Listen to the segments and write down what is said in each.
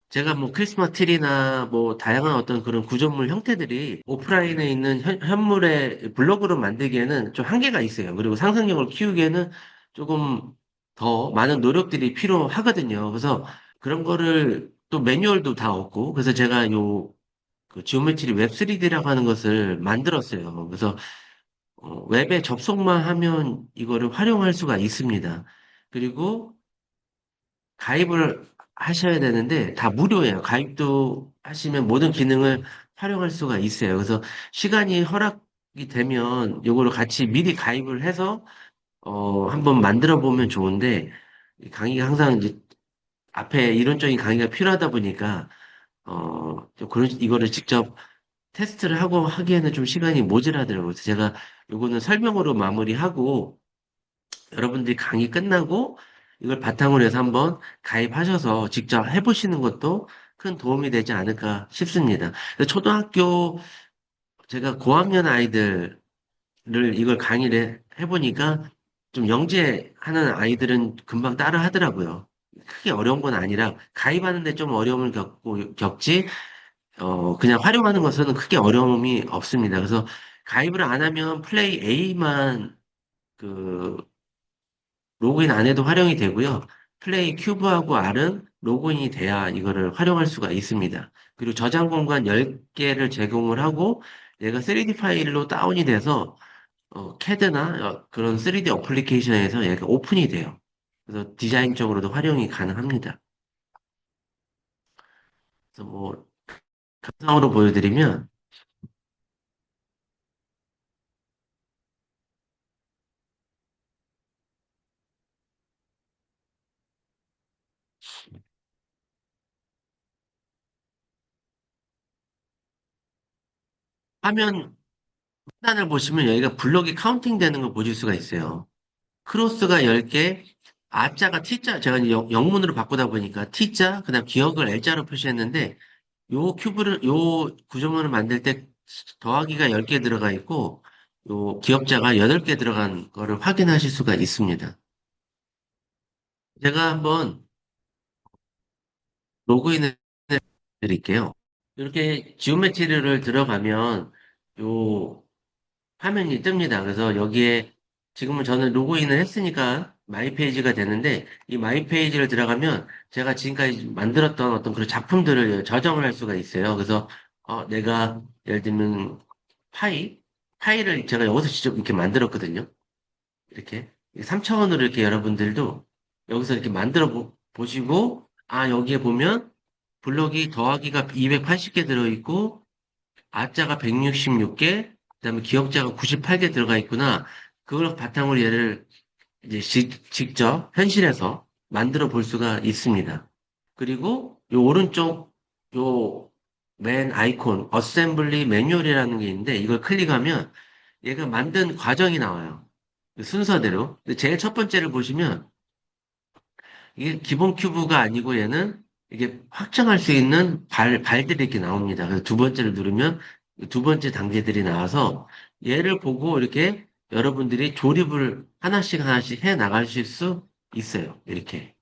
제가 뭐 크리스마스 트리나 뭐 다양한 어떤 그런 구조물 형태들이 오프라인에 있는 현물의 블록으로 만들기에는 좀 한계가 있어요. 그리고 상상력을 키우기에는 조금 더 많은 노력들이 필요하거든요. 그래서 그런 거를 또 매뉴얼도 다 없고, 그래서 제가 그 지오메트리 웹 3D라고 하는 것을 만들었어요. 그래서 웹에 접속만 하면 이거를 활용할 수가 있습니다. 그리고 가입을 하셔야 되는데 다 무료예요. 가입도 하시면 모든 기능을 활용할 수가 있어요. 그래서 시간이 허락이 되면 이거를 같이 미리 가입을 해서 한번 만들어 보면 좋은데 이 강의가 항상 이제 앞에 이론적인 강의가 필요하다 보니까 좀 그런 이거를 직접 테스트를 하고 하기에는 좀 시간이 모자라더라고요. 그래서 제가 요거는 설명으로 마무리하고 여러분들이 강의 끝나고 이걸 바탕으로 해서 한번 가입하셔서 직접 해보시는 것도 큰 도움이 되지 않을까 싶습니다. 근데 초등학교 제가 고학년 아이들을 이걸 강의를 해보니까 좀 영재하는 아이들은 금방 따라 하더라고요. 크게 어려운 건 아니라 가입하는데 좀 어려움을 겪지, 그냥 활용하는 것은 크게 어려움이 없습니다. 그래서 가입을 안 하면 플레이 A만 그 로그인 안 해도 활용이 되고요. 플레이 큐브하고 R은 로그인이 돼야 이거를 활용할 수가 있습니다. 그리고 저장 공간 10개를 제공을 하고 얘가 3D 파일로 다운이 돼서 CAD나 그런 3D 어플리케이션에서 얘가 오픈이 돼요. 그래서 디자인적으로도 활용이 가능합니다. 그래서 뭐 영상으로 보여드리면 화면 하단을 보시면 여기가 블럭이 카운팅 되는 걸 보실 수가 있어요. 크로스가 10개, R자가 T자, 제가 이제 영문으로 바꾸다 보니까 T자, 그다음 기억을 L자로 표시했는데, 요 구조물을 만들 때 더하기가 10개 들어가 있고, 요 기억자가 8개 들어간 거를 확인하실 수가 있습니다. 제가 한번 로그인을 드릴게요. 이렇게 지오메트리를 들어가면, 요 화면이 뜹니다. 그래서 여기에 지금은 저는 로그인을 했으니까 마이 페이지가 되는데 이 마이 페이지를 들어가면 제가 지금까지 만들었던 어떤 그런 작품들을 저장을 할 수가 있어요. 그래서 내가 예를 들면 파일을 제가 여기서 직접 이렇게 만들었거든요. 이렇게 3차원으로 이렇게 여러분들도 여기서 이렇게 만들어 보시고 여기에 보면 블럭이 더하기가 280개 들어있고 아자가 166개, 그다음에 기억자가 98개 들어가 있구나. 그걸 바탕으로 얘를 이제 직접 현실에서 만들어 볼 수가 있습니다. 그리고 요 오른쪽 요 맨 아이콘 어셈블리 매뉴얼이라는 게 있는데 이걸 클릭하면 얘가 만든 과정이 나와요. 그 순서대로. 근데 제일 첫 번째를 보시면 이게 기본 큐브가 아니고 얘는 이게 확장할 수 있는 발들이 이렇게 나옵니다. 그래서 두 번째를 누르면 두 번째 단계들이 나와서 얘를 보고 이렇게 여러분들이 조립을 하나씩 하나씩 해 나가실 수 있어요. 이렇게.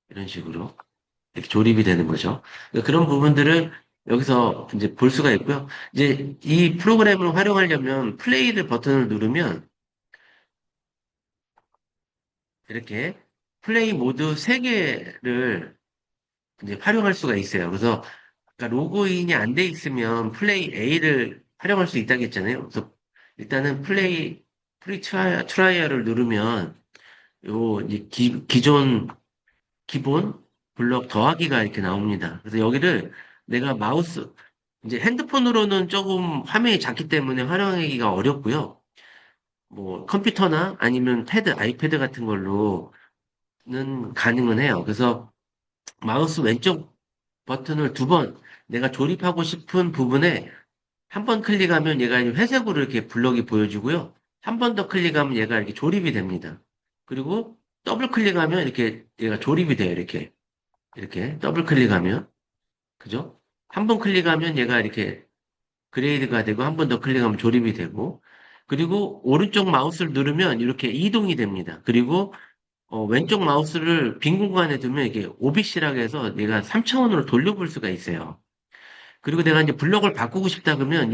이런 식으로. 이렇게 조립이 되는 거죠. 그러니까 그런 부분들을 여기서 이제 볼 수가 있고요. 이제 이 프로그램을 활용하려면 플레이를 버튼을 누르면 이렇게 플레이 모드 3개를 이제 활용할 수가 있어요. 그래서 아까 로그인이 안 돼 있으면 플레이 A를 활용할 수 있다고 했잖아요. 그래서 일단은 프리 트라이얼을 누르면 요 이제 기존 기본 블럭 더하기가 이렇게 나옵니다. 그래서 여기를 내가 마우스 이제 핸드폰으로는 조금 화면이 작기 때문에 활용하기가 어렵고요. 뭐 컴퓨터나 아니면 아이패드 같은 걸로는 가능은 해요. 그래서 마우스 왼쪽 버튼을 2번 내가 조립하고 싶은 부분에 한 번 클릭하면 얘가 회색으로 이렇게 블럭이 보여지고요. 한 번 더 클릭하면 얘가 이렇게 조립이 됩니다. 그리고 더블 클릭하면 이렇게 얘가 조립이 돼요. 이렇게 더블 클릭하면 그죠? 한 번 클릭하면 얘가 이렇게 그레이드가 되고 한 번 더 클릭하면 조립이 되고 그리고 오른쪽 마우스를 누르면 이렇게 이동이 됩니다. 그리고 왼쪽 마우스를 빈 공간에 두면 이게 OBC라고 해서 얘가 3차원으로 돌려볼 수가 있어요. 그리고 내가 이제 블럭을 바꾸고 싶다 그러면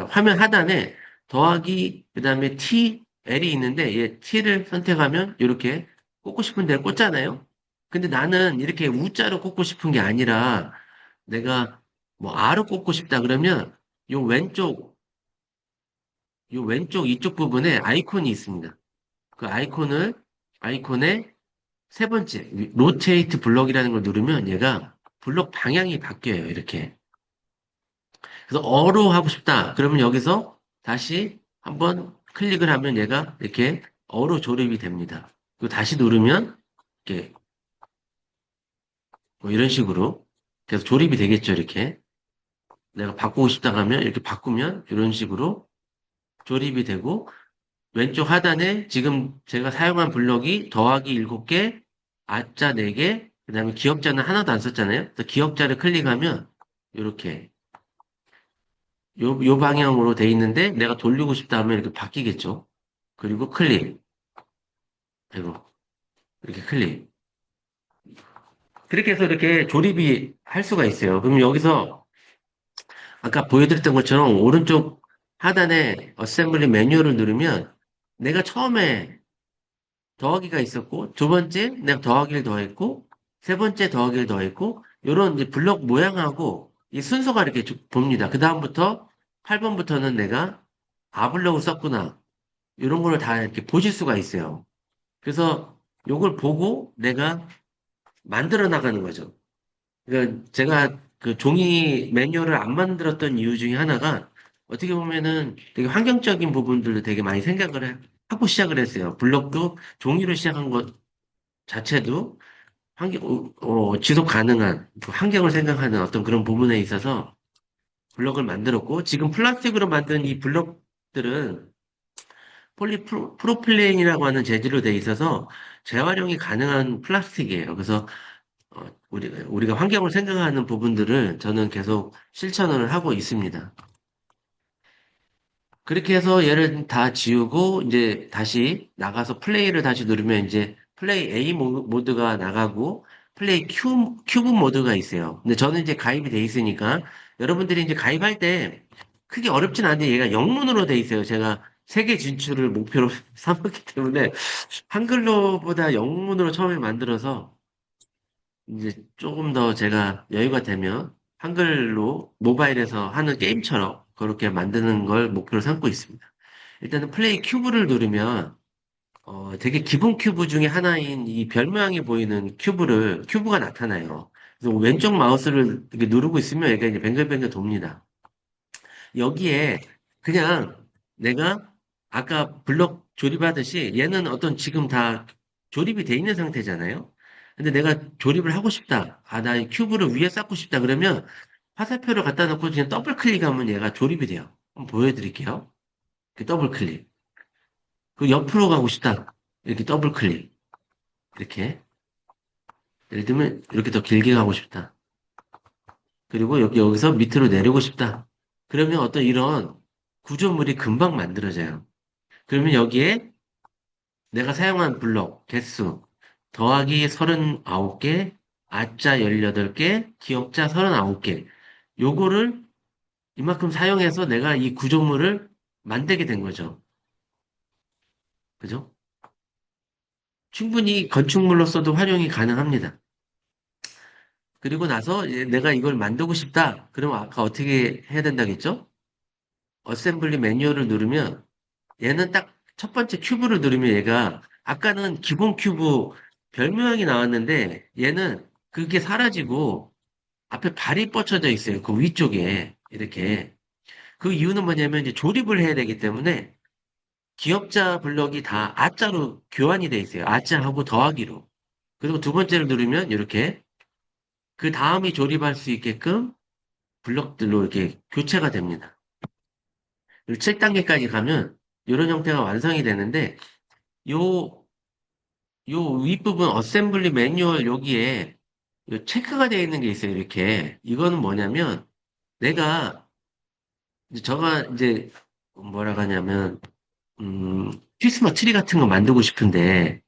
화면 하단에 더하기 그다음에 T, L이 있는데 얘 T를 선택하면 이렇게 꽂고 싶은 데 꽂잖아요. 근데 나는 이렇게 U자로 꽂고 싶은 게 아니라 내가 뭐 R로 꽂고 싶다 그러면 요 왼쪽 요 왼쪽 이쪽 부분에 아이콘이 있습니다. 그 아이콘에 세 번째 로테이트 블럭이라는 걸 누르면 얘가 블럭 방향이 바뀌어요. 이렇게. 그래서 어로 하고 싶다. 그러면 여기서 다시 한번 클릭을 하면 얘가 이렇게 어로 조립이 됩니다. 그리고 다시 누르면 이렇게 뭐 이런 식으로 계속 조립이 되겠죠. 이렇게. 내가 바꾸고 싶다 하면 이렇게 바꾸면 이런 식으로 조립이 되고 왼쪽 하단에 지금 제가 사용한 블럭이 더하기 7개, 아자 4개, 그다음에 기억자는 하나도 안 썼잖아요. 그래서 기억자를 클릭하면 이렇게 요 방향으로 돼 있는데 내가 돌리고 싶다 하면 이렇게 바뀌겠죠. 그리고 클릭. 그리고 이렇게 클릭. 그렇게 해서 이렇게 조립이 할 수가 있어요. 그럼 여기서 아까 보여드렸던 것처럼 오른쪽 하단에 어셈블리 매뉴얼을 누르면 내가 처음에 더하기가 있었고 두 번째 내가 더하기를 더했고 세 번째 더하기를 더했고 이런 이제 블럭 모양하고 이 순서가 이렇게 쭉 봅니다. 그 다음부터 8번부터는 내가 블럭을 썼구나. 이런 거를 다 이렇게 보실 수가 있어요. 그래서 요걸 보고 내가 만들어 나가는 거죠. 그러니까 제가 그 종이 매뉴얼을 안 만들었던 이유 중에 하나가 어떻게 보면은 되게 환경적인 부분들도 되게 많이 하고 시작을 했어요. 블럭도 종이로 시작한 것 자체도 지속 가능한 그 환경을 생각하는 어떤 그런 부분에 있어서 블럭을 만들었고 지금 플라스틱으로 만든 이 블럭들은 프로필렌이라고 하는 재질로 돼 있어서 재활용이 가능한 플라스틱이에요. 그래서 우리가 환경을 생각하는 부분들을 저는 계속 실천을 하고 있습니다. 그렇게 해서 얘를 다 지우고 이제 다시 나가서 플레이를 다시 누르면 이제 플레이 A 모드가 나가고 플레이 큐브 모드가 있어요. 근데 저는 이제 가입이 돼 있으니까 여러분들이 이제 가입할 때 크게 어렵진 않은데 얘가 영문으로 돼 있어요. 제가 세계 진출을 목표로 삼았기 때문에 한글로보다 영문으로 처음에 만들어서 이제 조금 더 제가 여유가 되면 한글로 모바일에서 하는 게임처럼 그렇게 만드는 걸 목표로 삼고 있습니다. 일단은 플레이 큐브를 누르면 되게 기본 큐브 중에 하나인 이 별 모양이 보이는 큐브가 나타나요. 그래서 왼쪽 마우스를 이렇게 누르고 있으면 얘가 이제 뱅글뱅글 돕니다. 여기에 그냥 내가 아까 블럭 조립하듯이 얘는 어떤 지금 다 조립이 돼 있는 상태잖아요. 근데 내가 조립을 하고 싶다. 나 이 큐브를 위에 쌓고 싶다. 그러면 화살표를 갖다 놓고 그냥 더블 클릭하면 얘가 조립이 돼요. 한번 보여드릴게요. 이렇게 더블 클릭. 그 옆으로 가고 싶다. 이렇게 더블 클릭. 이렇게. 예를 들면 이렇게 더 길게 가고 싶다. 그리고 여기서 밑으로 내리고 싶다. 그러면 어떤 이런 구조물이 금방 만들어져요. 그러면 여기에 내가 사용한 블록 개수 더하기 39개, 아자 18개, 기억자 39개. 요거를 이만큼 사용해서 내가 이 구조물을 만들게 된 거죠. 그죠? 충분히 건축물로서도 활용이 가능합니다. 그리고 나서 이제 내가 이걸 만들고 싶다. 그러면 아까 어떻게 해야 된다겠죠? 어셈블리 매뉴얼을 누르면 얘는 딱 첫 번째 큐브를 누르면 얘가 아까는 기본 큐브 별 모양이 나왔는데 얘는 그게 사라지고 앞에 발이 뻗쳐져 있어요. 그 위쪽에 이렇게. 그 이유는 뭐냐면 이제 조립을 해야 되기 때문에 기억자 블럭이 다 아자로 교환이 돼 있어요. 아자하고 더하기로. 그리고 두 번째를 누르면 이렇게 그 다음이 조립할 수 있게끔 블럭들로 이렇게 교체가 됩니다. 그리고 7단계까지 가면 이런 형태가 완성이 되는데 요 요 윗부분 어셈블리 매뉴얼 여기에 요 체크가 되어 있는 게 있어요. 이렇게. 이거는 뭐냐면 내가 저가 이제 뭐라 하냐면 크리스마스 트리 같은 거 만들고 싶은데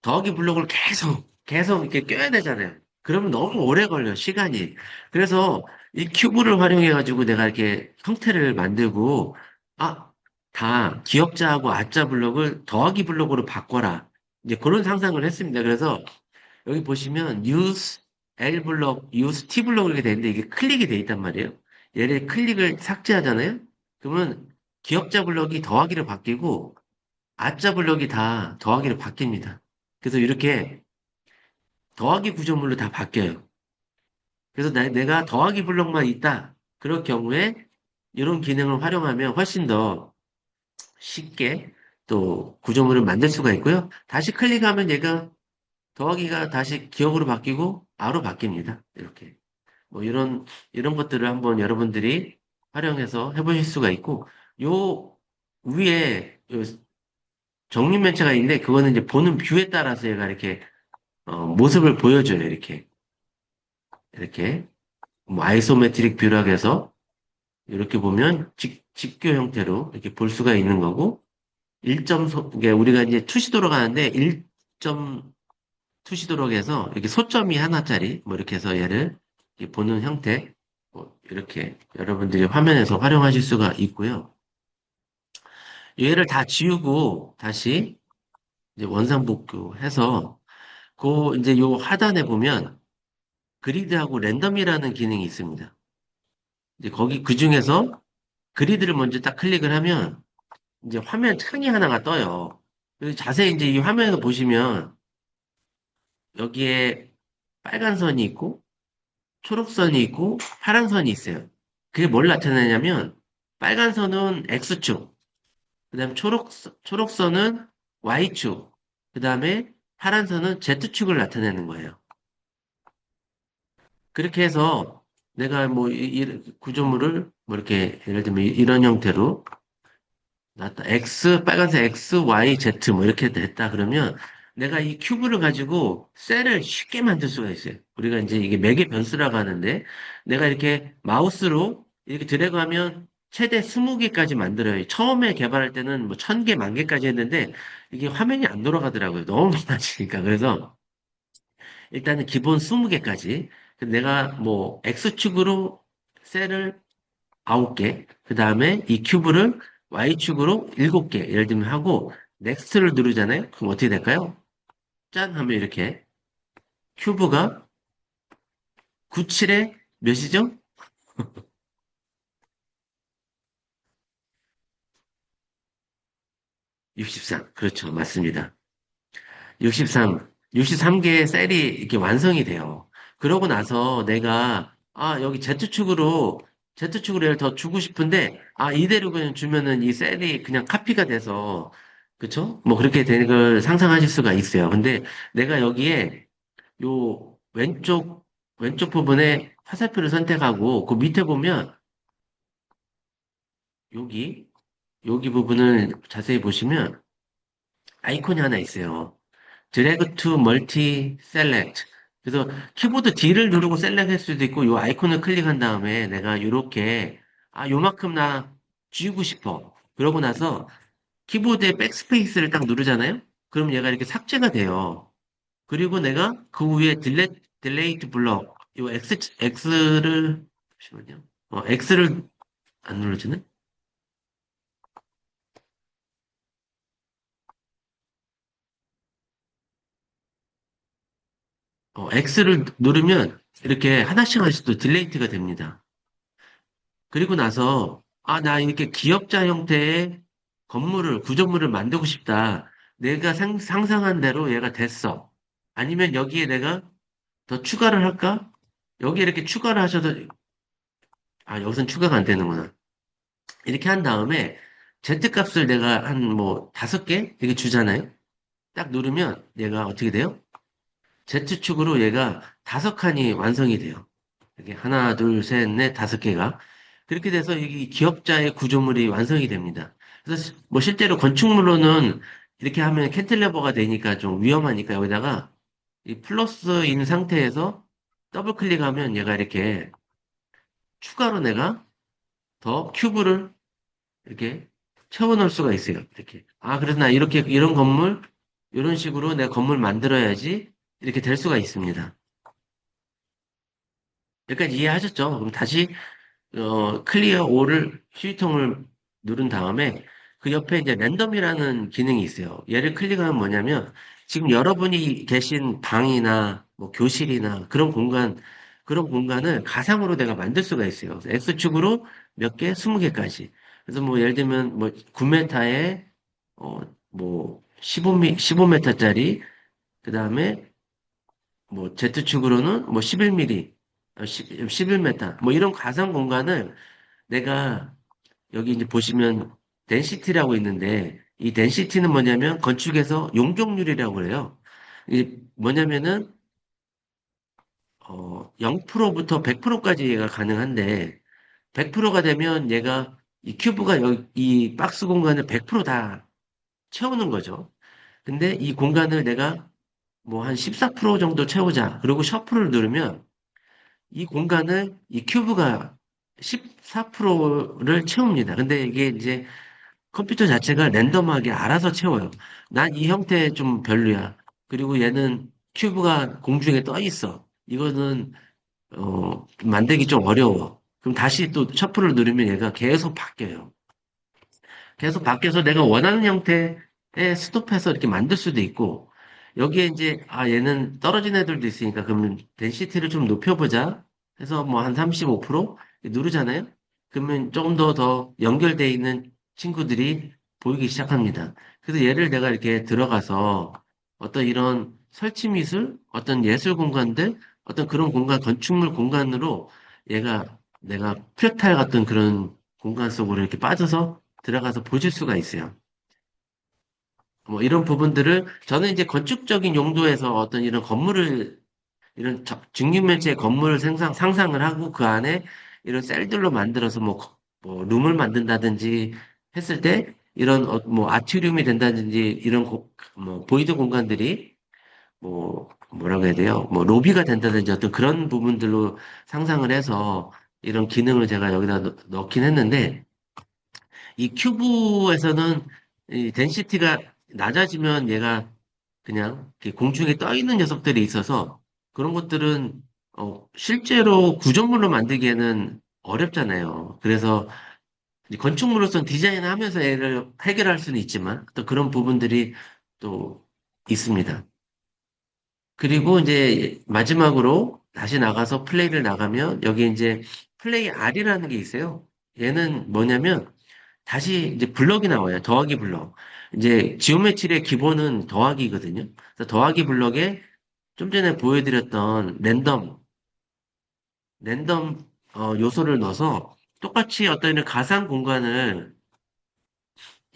더하기 블록을 계속 이렇게 껴야 되잖아요. 그러면 너무 오래 걸려요, 시간이. 그래서 이 큐브를 활용해가지고 내가 이렇게 형태를 만들고, 아, 다 기역자하고 아자 블록을 더하기 블록으로 바꿔라. 이제 그런 상상을 했습니다. 그래서 여기 보시면 use L 블록, use T 블록 이렇게 되는데 이게 클릭이 돼 있단 말이에요. 얘를 클릭을 삭제하잖아요. 그러면 기역자 블록이 더하기로 바뀌고 아자 블록이 다 더하기로 바뀝니다. 그래서 이렇게 더하기 구조물로 다 바뀌어요. 그래서 내가 더하기 블록만 있다. 그럴 경우에 이런 기능을 활용하면 훨씬 더 쉽게 또 구조물을 만들 수가 있고요. 다시 클릭하면 얘가 더하기가 다시 기억으로 바뀌고 아로 바뀝니다. 이렇게. 뭐 이런 것들을 한번 여러분들이 활용해서 해보실 수가 있고, 요 위에 요 정리면체가 있는데, 그거는 이제 보는 뷰에 따라서 얘가 이렇게, 모습을 보여줘요. 이렇게. 뭐 아이소메트릭 뷰라고 해서, 이렇게 보면 직교 형태로 이렇게 볼 수가 있는 거고, 이게 우리가 이제 투시도로 가는데, 1점 투시도록 해서 이렇게 소점이 하나짜리 뭐 이렇게 해서 얘를 이렇게 보는 형태 뭐 이렇게 여러분들이 화면에서 활용하실 수가 있고요. 얘를 다 지우고 다시 이제 원상복구해서 그 이제 요 하단에 보면 그리드하고 랜덤이라는 기능이 있습니다. 이제 거기 그 중에서 그리드를 먼저 딱 클릭을 하면 이제 화면 창이 하나가 떠요. 그래서 자세히 이제 이 화면에서 보시면 여기에 빨간 선이 있고 초록선이 있고 파란 선이 있어요. 그게 뭘 나타내냐면 빨간 선은 X축, 그다음에 초록선은 Y축, 그다음에 파란 선은 Z축을 나타내는 거예요. 그렇게 해서 내가 뭐 이 구조물을 뭐 이렇게 예를 들면 이런 형태로 빨간색 X, Y, Z 뭐 이렇게 됐다 그러면 내가 이 큐브를 가지고 셀을 쉽게 만들 수가 있어요. 우리가 이제 이게 매개 변수라고 하는데 내가 이렇게 마우스로 이렇게 드래그하면 최대 20개까지 만들어요. 처음에 개발할 때는 뭐 1000개, 10,000개까지 했는데 이게 화면이 안 돌아가더라고요. 너무 많아지니까. 그래서 일단은 기본 20개까지 내가 뭐 X축으로 셀을 9개, 그 다음에 이 큐브를 Y축으로 7개, 예를 들면 하고, 넥스트를 누르잖아요? 그럼 어떻게 될까요? 짠! 하면 이렇게 큐브가 97에 몇이죠? 63. 그렇죠. 맞습니다. 63개의 셀이 이렇게 완성이 돼요. 그러고 나서 내가, 여기 Z축으로 얘를 더 주고 싶은데, 이대로 그냥 주면은 이 셀이 그냥 카피가 돼서, 그쵸? 뭐 그렇게 되는 걸 상상하실 수가 있어요. 근데 내가 여기에 요 왼쪽 부분에 화살표를 선택하고, 그 밑에 보면, 여기, 여기 부분을 자세히 보시면 아이콘이 하나 있어요. 드래그 투 멀티 셀렉트. 그래서 키보드 D를 누르고 셀렉트 할 수도 있고, 요 아이콘을 클릭한 다음에 내가 요렇게, 요만큼 나 지우고 싶어. 그러고 나서 키보드에 백스페이스를 딱 누르잖아요? 그럼 얘가 이렇게 삭제가 돼요. 그리고 내가 그 위에 딜레이트 블럭, 요 X를, 잠시만요. X를 안 눌러지네? X를 누르면 이렇게 하나씩 또 딜레이트가 됩니다. 그리고 나서, 나 이렇게 기역자 형태의 구조물을 만들고 싶다. 내가 상상한 대로 얘가 됐어. 아니면 여기에 내가 더 추가를 할까? 여기 이렇게 추가를 하셔도, 여기선 추가가 안 되는구나. 이렇게 한 다음에 Z값을 내가 한 뭐 5개 이렇게 주잖아요. 딱 누르면 얘가 어떻게 돼요? Z축으로 얘가 5칸이 완성이 돼요. 이렇게 하나, 둘, 셋, 넷, 5개가. 그렇게 돼서 이 기역자의 구조물이 완성이 됩니다. 그래서 뭐 실제로 건축물로는 이렇게 하면 캔틸레버가 되니까 좀 위험하니까 여기다가 이 플러스인 상태에서 더블 클릭하면 얘가 이렇게 추가로 내가 더 큐브를 이렇게 채워넣을 수가 있어요. 이렇게. 그래서 나 이런 건물 이런 식으로 내가 건물 만들어야지 이렇게 될 수가 있습니다. 여기까지 이해하셨죠? 그럼 다시 클리어 올을 휴지통을 누른 다음에 그 옆에 이제 랜덤이라는 기능이 있어요. 얘를 클릭하면 뭐냐면 지금 여러분이 계신 방이나 뭐 교실이나 그런 공간을 가상으로 내가 만들 수가 있어요. X축으로 몇 개, 20개까지. 그래서 뭐 예를 들면 뭐 9m에 뭐 15m짜리 그 다음에 뭐 Z축으로는 뭐 11mm, 11m 뭐 이런 가상 공간을 내가 여기 이제 보시면 덴시티라고 있는데 이 덴시티는 뭐냐면 건축에서 용적률이라고 그래요. 이 뭐냐면은 0%부터 100%까지 얘가 가능한데 100%가 되면 얘가 이 큐브가 여기 이 박스 공간을 100%다 채우는 거죠. 근데 이 공간을 내가 뭐 한 14% 정도 채우자. 그리고 셔플을 누르면 이 공간을 이 큐브가 14%를 채웁니다. 근데 이게 이제 컴퓨터 자체가 랜덤하게 알아서 채워요. 난 이 형태 좀 별로야. 그리고 얘는 큐브가 공중에 떠 있어. 이거는 만들기 좀 어려워. 그럼 다시 또 셔플을 누르면 얘가 계속 바뀌어요. 계속 바뀌어서 내가 원하는 형태의 스톱해서 이렇게 만들 수도 있고, 여기에 이제, 아, 얘는 떨어진 애들도 있으니까, 그러면 덴시티를 좀 높여보자 해서 뭐 한 35% 누르잖아요? 그러면 조금 더 연결되어 있는 친구들이 보이기 시작합니다. 그래서 얘를 내가 이렇게 들어가서 어떤 이런 설치 미술, 어떤 예술 공간들, 어떤 그런 공간, 건축물 공간으로 얘가 내가 프랙탈 같은 그런 공간 속으로 이렇게 빠져서 들어가서 보실 수가 있어요. 뭐 이런 부분들을 저는 이제 건축적인 용도에서 어떤 이런 건물을 이런 직육면체의 건물을 상상을 하고 그 안에 이런 셀들로 만들어서 뭐 룸을 만든다든지 했을 때 이런 뭐 아트리움이 된다든지 이런 뭐 보이드 공간들이 뭐 뭐라고 해야 돼요? 뭐 로비가 된다든지 어떤 그런 부분들로 상상을 해서 이런 기능을 제가 여기다 넣긴 했는데 이 큐브에서는 이 덴시티가 낮아지면 얘가 그냥 이렇게 공중에 떠 있는 녀석들이 있어서 그런 것들은 실제로 구조물로 만들기에는 어렵잖아요. 그래서 이 건축물로서는 디자인을 하면서 얘를 해결할 수는 있지만 또 그런 부분들이 또 있습니다. 그리고 이제 마지막으로 다시 나가서 플레이를 나가면 여기 이제 플레이 R이라는 게 있어요. 얘는 뭐냐면 다시 이제 블럭이 나와요. 더하기 블럭. 이제 지오메트리의 기본은 더하기거든요. 그래서 더하기 블럭에 좀 전에 보여드렸던 랜덤 요소를 넣어서 똑같이 어떤 이런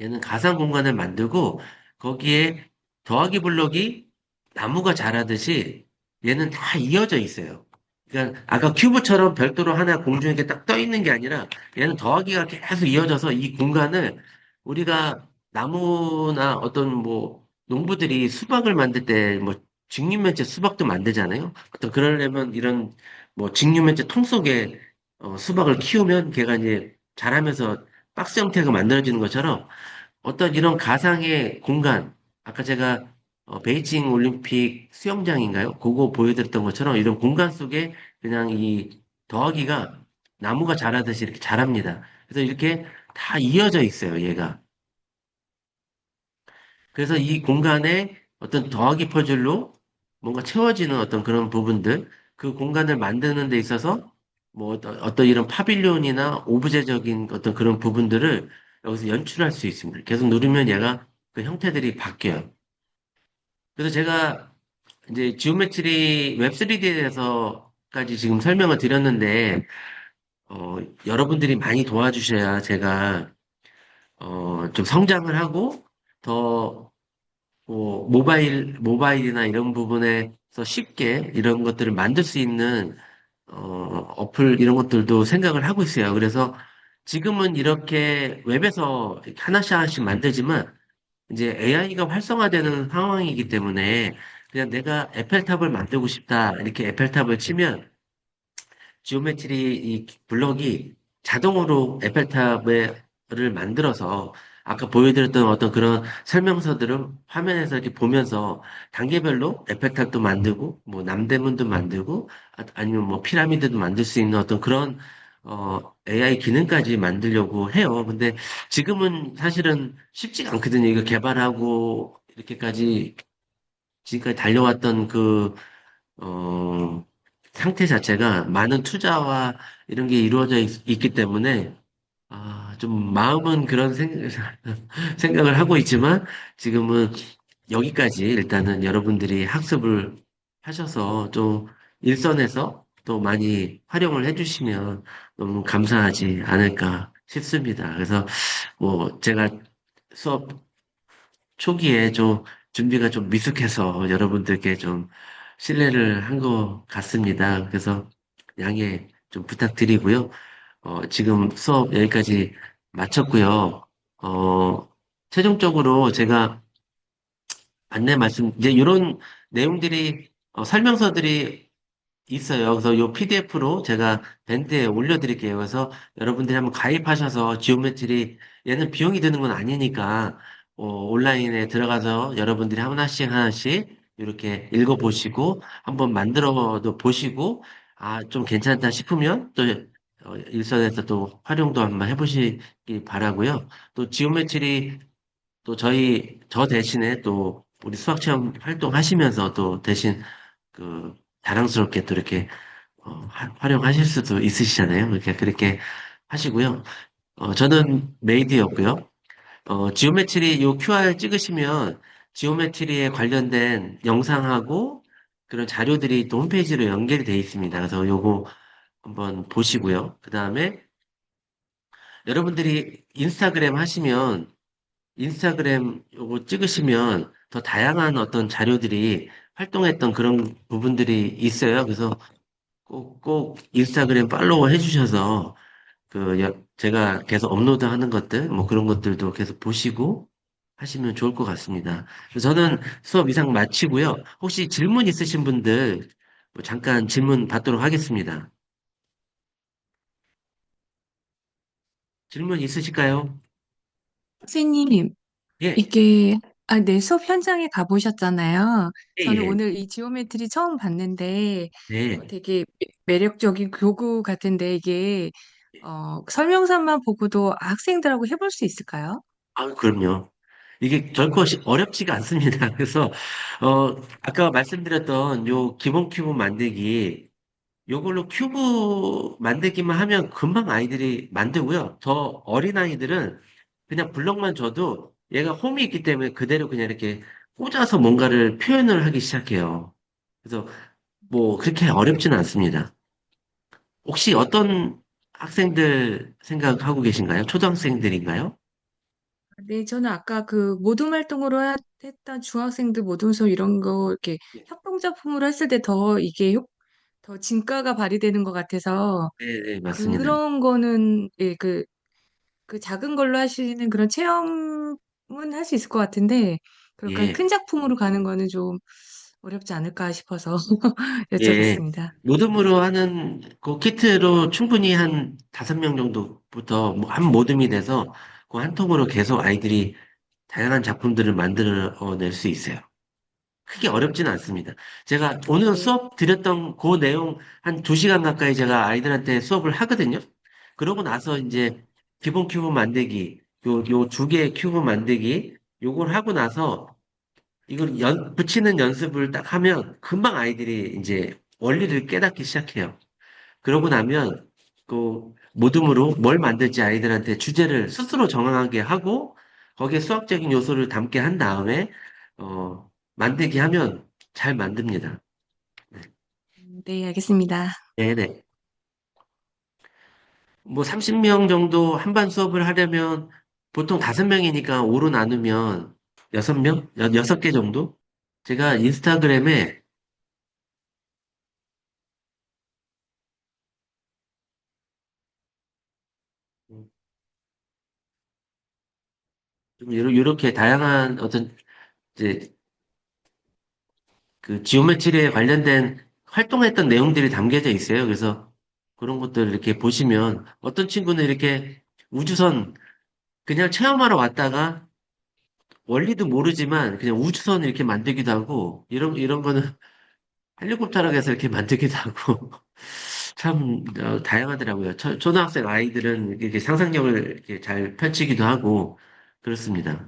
얘는 가상 공간을 만들고 거기에 더하기 블럭이 나무가 자라듯이 얘는 다 이어져 있어요. 그러니까 아까 큐브처럼 별도로 하나 공중에 이렇게 딱 떠 있는 게 아니라 얘는 더하기가 계속 이어져서 이 공간을 우리가 나무나 어떤 뭐 농부들이 수박을 만들 때 뭐 직육면체 수박도 만들잖아요. 어떤 그러려면 이런 뭐 직육면체 통 속에 수박을 키우면 걔가 이제 자라면서 박스 형태가 만들어지는 것처럼 어떤 이런 가상의 공간, 아까 제가 베이징 올림픽 수영장인가요? 그거 보여드렸던 것처럼 이런 공간 속에 그냥 이 더하기가 나무가 자라듯이 이렇게 자랍니다. 그래서 이렇게 다 이어져 있어요, 얘가. 그래서 이 공간에 어떤 더하기 퍼즐로 뭔가 채워지는 어떤 그런 부분들, 그 공간을 만드는 데 있어서 뭐 어떤 이런 파빌리온이나 오브제적인 어떤 그런 부분들을 여기서 연출할 수 있습니다. 계속 누르면 얘가 그 형태들이 바뀌어요. 그래서 제가 이제 지오메트리 웹3D에 대해서까지 지금 설명을 드렸는데, 어, 여러분들이 많이 도와주셔야 제가, 좀 성장을 하고, 더 뭐 모바일이나 이런 부분에서 쉽게 이런 것들을 만들 수 있는 어플 이런 것들도 생각을 하고 있어요. 그래서 지금은 이렇게 웹에서 이렇게 하나씩 하나씩 만들지만 이제 AI가 활성화되는 상황이기 때문에 그냥 내가 에펠탑을 만들고 싶다 이렇게 에펠탑을 치면 지오메트리 이 블럭이 자동으로 에펠탑을 만들어서 아까 보여드렸던 어떤 그런 설명서들을 화면에서 이렇게 보면서 단계별로 에펠탑도 만들고, 뭐 남대문도 만들고, 아니면 뭐 피라미드도 만들 수 있는 어떤 그런 AI 기능까지 만들려고 해요. 근데 지금은 사실은 쉽지가 않거든요. 이거 개발하고 이렇게까지 지금까지 달려왔던 어, 상태 자체가 많은 투자와 이런 게 이루어져 있기 때문에, 좀 마음은 그런 생각을 하고 있지만, 지금은 여기까지 일단은 여러분들이 학습을 하셔서 좀 일선에서 또 많이 활용을 해주시면 너무 감사하지 않을까 싶습니다. 그래서 뭐 제가 수업 초기에 좀 준비가 좀 미숙해서 여러분들께 좀 신뢰를 한 것 같습니다. 그래서 양해 좀 부탁드리고요. 지금 수업 여기까지 마쳤고요. 최종적으로 제가 이제 이런 내용들이, 설명서들이 있어요. 그래서 이 PDF로 제가 밴드에 올려드릴게요. 그래서 여러분들이 한번 가입하셔서 지오메트리, 얘는 비용이 드는 건 아니니까, 온라인에 들어가서 여러분들이 하나씩 하나씩 이렇게 읽어보시고, 한번 만들어도 보시고, 좀 괜찮다 싶으면 또 일선에서 또 활용도 한번 해보시기 바라고요. 또 지오메트리 또 저 대신에 또 우리 수학체험 활동하시면서 또 대신 자랑스럽게 또 이렇게 활용하실 수도 있으시잖아요. 그렇게 하시고요. 저는 메이드였고요. 지오메트리 요 QR 찍으시면 지오메트리에 관련된 영상하고 그런 자료들이 또 홈페이지로 연결이 되어 있습니다. 그래서 요거 한번 보시고요. 그 다음에 여러분들이 인스타그램 하시면 인스타그램 요거 찍으시면 더 다양한 어떤 자료들이 활동했던 그런 부분들이 있어요. 그래서 꼭 인스타그램 팔로우 해주셔서 제가 계속 업로드하는 것들 뭐 그런 것들도 계속 보시고 하시면 좋을 것 같습니다. 그래서 저는 수업 이상 마치고요. 혹시 질문 있으신 분들 뭐 잠깐 질문 받도록 하겠습니다. 질문 있으실까요? 선생님, 예, 이게, 네, 수업 현장에 가보셨잖아요. 예, 저는 예. 오늘 이 지오메트리 처음 봤는데, 네. 되게 매력적인 교구 같은데, 이게, 설명서만 보고도 학생들하고 해볼 수 있을까요? 그럼요. 이게 결코 어렵지가 않습니다. 그래서, 아까 말씀드렸던 요 기본 큐브 만들기, 요걸로 큐브 만들기만 하면 금방 아이들이 만들고요. 더 어린 아이들은 그냥 블럭만 줘도 얘가 홈이 있기 때문에 그대로 그냥 이렇게 꽂아서 뭔가를 표현을 하기 시작해요. 그래서 뭐 그렇게 어렵지는 않습니다. 혹시 어떤 학생들 생각하고 계신가요? 초등학생들인가요? 네, 저는 아까 그 모둠 활동으로 했던 중학생들 모둠 수업 이런 거 이렇게 협동작품으로 했을 때 더 이게 더 진가가 발휘되는 것 같아서 네, 네, 맞습니다. 그런 거는 예, 그 작은 걸로 하시는 그런 체험은 할 수 있을 것 같은데, 그러니까 예. 큰 작품으로 가는 거는 좀 어렵지 않을까 싶어서 예, 여쭤봤습니다. 모듬으로 하는 그 키트로 충분히 한 5명 정도부터 한 모듬이 돼서 그 한 통으로 계속 아이들이 다양한 작품들을 만들어낼 수 있어요. 크게 어렵지는 않습니다. 제가 오늘 네. 수업 드렸던 그 내용 한 2시간 가까이 제가 아이들한테 수업을 하거든요. 그러고 나서 이제 기본 큐브 만들기, 요 2개의 큐브 만들기, 요걸 하고 나서 이걸 붙이는 연습을 딱 하면 금방 아이들이 이제 원리를 깨닫기 시작해요. 그러고 나면 모둠으로 뭘 만들지 아이들한테 주제를 스스로 정하게 하고 거기에 수학적인 요소를 담게 한 다음에 만들기 하면 잘 만듭니다. 네, 알겠습니다. 네네. 뭐 30명 정도 한 반 수업을 하려면 보통 5명이니까 5로 나누면 6명? 6개 정도? 제가 인스타그램에 좀 이렇게 다양한 어떤 이제 지오메트리에 관련된 활동했던 내용들이 담겨져 있어요. 그래서 그런 것들 이렇게 보시면 어떤 친구는 이렇게 우주선 그냥 체험하러 왔다가 원리도 모르지만 그냥 우주선 이렇게 만들기도 하고 이런 거는 헬리콥터로 해서 이렇게 만들기도 하고 참 다양하더라고요. 초등학생 아이들은 이렇게 상상력을 이렇게 잘 펼치기도 하고 그렇습니다.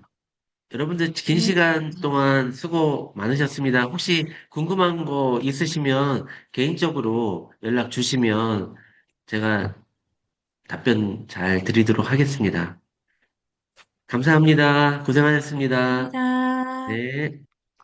여러분들 긴 네, 시간 동안 수고 많으셨습니다. 혹시 궁금한 거 있으시면 개인적으로 연락 주시면 제가 답변 잘 드리도록 하겠습니다. 감사합니다. 고생하셨습니다. 감사합니다. 네.